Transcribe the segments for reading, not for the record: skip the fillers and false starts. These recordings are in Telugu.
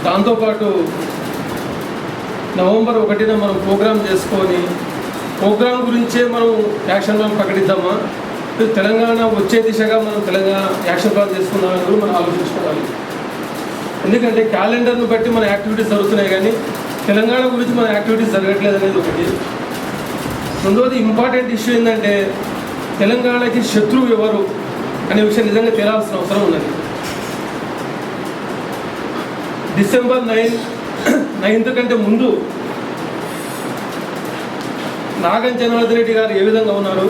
దాంతోపాటు నవంబర్ 1న మనం ప్రోగ్రాం చేసుకొని ప్రోగ్రాం గురించే మనం యాక్షన్ ప్లాన్ ప్రకటిద్దామా, తెలంగాణ వచ్చే దిశగా మనం తెలంగాణ యాక్షన్ ప్లాన్ చేసుకుందామని కూడా మనం ఆలోచించుకోవాలి. ఎందుకంటే క్యాలెండర్ను బట్టి మన యాక్టివిటీస్ జరుగుతున్నాయి, కానీ తెలంగాణ గురించి మన యాక్టివిటీస్ జరగట్లేదు అనేది ఒకటి. రెండవది ఇంపార్టెంట్ ఇష్యూ ఏంటంటే తెలంగాణకి శత్రువు ఎవరు అనే విషయం నిజంగా తేలాల్సిన అవసరం ఉన్నది. డిసెంబర్ 9th కంటే ముందు నాగం జనార్దన్ రెడ్డి గారు ఏ విధంగా ఉన్నారు,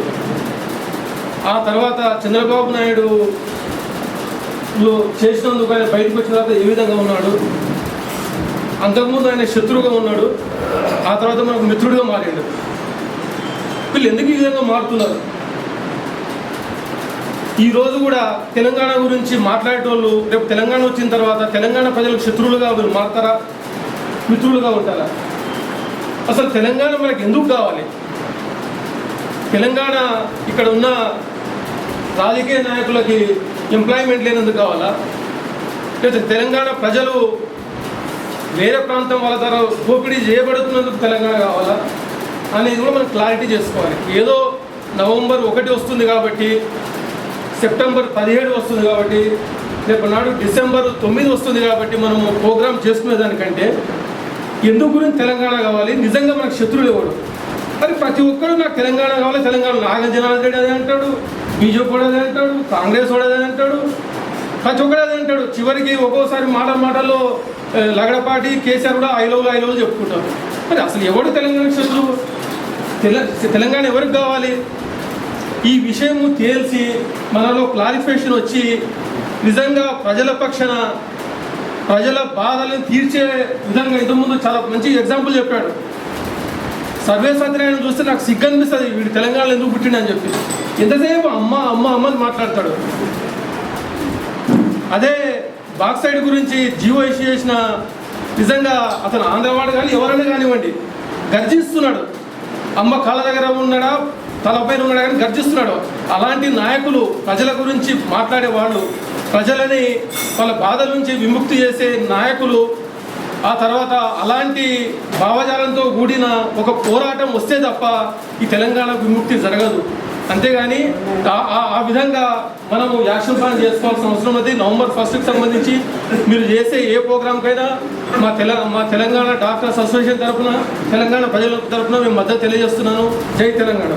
ఆ తర్వాత చంద్రబాబు నాయుడు చేసినందుకు ఆయన బయటకు వచ్చిన తర్వాత ఏ విధంగా ఉన్నాడు, అంతకుముందు ఆయన శత్రువుగా ఉన్నాడు, ఆ తర్వాత మనకు మిత్రుడిగా మారాడు. వీళ్ళు ఎందుకు ఈ విధంగా మారుతున్నారు? ఈరోజు కూడా తెలంగాణ గురించి మాట్లాడేటోళ్ళు రేపు తెలంగాణ వచ్చిన తర్వాత తెలంగాణ ప్రజలకు శత్రువులుగా వీళ్ళు మారుతారా, మిత్రులుగా ఉంటారా? అసలు తెలంగాణ మనకు ఎందుకు కావాలి? తెలంగాణ ఇక్కడ ఉన్న రాజకీయ నాయకులకి ఎంప్లాయ్మెంట్ లేనందుకు కావాలా, లేదా తెలంగాణ ప్రజలు వేరే ప్రాంతం వాళ్ళ ద్వారా దోపిడీ చేయబడుతున్నందుకు తెలంగాణ కావాలా అనేది కూడా మనం క్లారిటీ చేసుకోవాలి. ఏదో నవంబర్ 1 వస్తుంది కాబట్టి, సెప్టెంబర్ 17 వస్తుంది కాబట్టి, రేపు నాడు డిసెంబర్ 9 వస్తుంది కాబట్టి మనము ప్రోగ్రాం చేసుకునేదానికంటే ఎందుకు గురించి తెలంగాణ కావాలి, నిజంగా మనకు శత్రువులు ఎవడు? మరి ప్రతి ఒక్కరు నాకు తెలంగాణ కావాలి, తెలంగాణ నాగం జనార్దన్ రెడ్డి అదే అంటాడు, బీజేపీ కూడా అదే అంటాడు, కాంగ్రెస్ కూడా అదే అంటాడు, ప్రతి ఒక్కరు అదే అంటాడు. చివరికి ఒక్కోసారి మాటల్లో లగడపాటి కేసీఆర్ కూడా ఐలోలు చెప్పుకుంటారు. మరి అసలు ఎవడు తెలంగాణ శత్రువు? తెలంగాణ ఎవరికి కావాలి? ఈ విషయము తేల్చి మనలో క్లారిఫికేషన్ వచ్చి నిజంగా ప్రజల పక్షాన ప్రజల బాధలను తీర్చే విధంగా ఇంతకుముందు చాలా మంచి ఎగ్జాంపుల్ చెప్పాడు. సర్వే సత్యనారాయణ చూస్తే నాకు సిగ్గు అనిపిస్తుంది, వీడు తెలంగాణలో ఎందుకు పుట్టిండు అని చెప్పి. ఎంతసేపు అమ్మ అమ్మ అమ్మ అని మాట్లాడతాడు. అదే బాక్సైడ్ గురించి జీవో ఇష్యూ చేసిన నిజంగా అతను ఆంధ్రవాడు కానీ ఎవరైనా కానివ్వండి గర్జిస్తున్నాడు. అమ్మ కాళ్ళ దగ్గర ఉన్నాడా, తలపైన ఉన్నాడా కానీ గర్జిస్తున్నాడు. అలాంటి నాయకులు ప్రజల గురించి మాట్లాడే వాళ్ళు, ప్రజలని వాళ్ళ బాధల నుంచి విముక్తి చేసే నాయకులు, ఆ తర్వాత అలాంటి భావజాలంతో కూడిన ఒక పోరాటం వస్తే తప్ప ఈ తెలంగాణ విముక్తి జరగదు. అంతేగాని ఆ విధంగా మనము యాక్షన్ ప్లాన్ చేసుకోవాల్సిన అవసరం ఉంది. నవంబర్ 1కి సంబంధించి మీరు చేసే ఏ ప్రోగ్రాంకైనా మా తెలంగాణ డాక్టర్స్ అసోసియేషన్ తరఫున, తెలంగాణ ప్రజల తరఫున మేము మద్దతు తెలియజేస్తున్నాను. జై తెలంగాణ.